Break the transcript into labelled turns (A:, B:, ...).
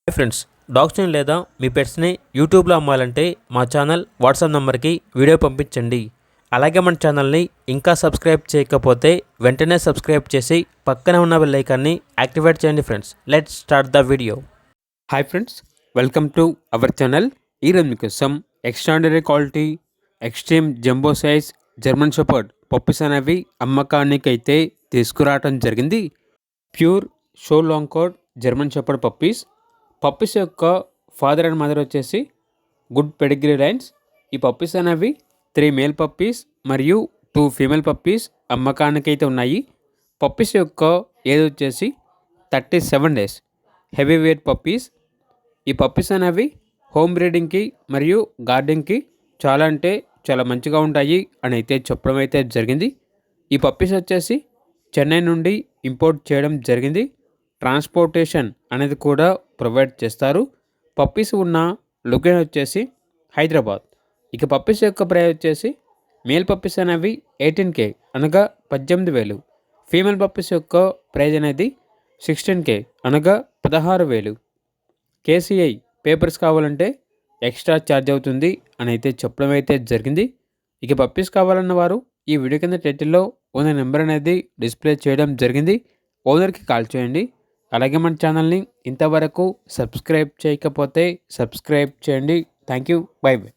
A: Hi friends, డాగ్స్ని లేదా మీ పెట్స్ని యూట్యూబ్లో అమ్మాలంటే మా ఛానల్ వాట్సాప్ నెంబర్కి వీడియో పంపించండి. అలాగే మన ఛానల్ని ఇంకా సబ్స్క్రైబ్ చేయకపోతే వెంటనే సబ్స్క్రైబ్ చేసి పక్కనే ఉన్న బెల్ ఐకాన్ని యాక్టివేట్ చేయండి. Friends, let's start the video. Hi friends, welcome to our channel. ఈరోజు మీకోసం extraordinary quality extreme jumbo size German shepherd puppies అనేవి అమ్మకానికి అయితే తీసుకురావడం జరిగింది. Pure show long coat German shepherd puppies యొక్క ఫాదర్ అండ్ మదర్ వచ్చేసి గుడ్ పెడిగ్రీ లైన్స్. ఈ పప్పీస్ అనేవి 3 మేల్ పప్పీస్ మరియు 2 ఫీమేల్ పప్పీస్ అమ్మకానికి అయితే ఉన్నాయి. పప్పీస్ యొక్క ఏజ్ వచ్చేసి 37 డేస్. Heavy weight puppies. ఈ పప్పీస్ అనేవి హోమ్ బ్రీడింగ్కి మరియు గార్డెన్కి చాలా అంటే చాలా మంచిగా ఉంటాయి అని అయితే చెప్పడం అయితే జరిగింది. ఈ పప్పీస్ వచ్చేసి చెన్నై నుండి ఇంపోర్ట్ చేయడం జరిగింది. ట్రాన్స్పోర్టేషన్ అనేది కూడా ప్రొవైడ్ చేస్తారు. పప్పీస్ ఉన్న లొకేషన్ వచ్చేసి హైదరాబాద్. ఇక పప్పీస్ యొక్క ప్రైస్ వచ్చేసి మేల్ పప్పీస్ అనేవి 18K అనగా 18,000. ఫీమేల్ పప్పీస్ యొక్క ప్రైజ్ అనేది 16K అనగా 16,000. KCI పేపర్స్ కావాలంటే ఎక్స్ట్రా ఛార్జ్ అవుతుంది అని అయితే చెప్పడం అయితే జరిగింది. ఇక పప్పీస్ కావాలన్న వారు ఈ వీడియో కింద టైటిల్లో ఓనర్ నెంబర్ అనేది డిస్ప్లే చేయడం జరిగింది. ఓనర్కి కాల్ చేయండి. అలాగే మన ఛానల్ని ఇంతవరకు సబ్స్క్రైబ్ చేయకపోతే సబ్స్క్రైబ్ చేయండి. Thank you. By by.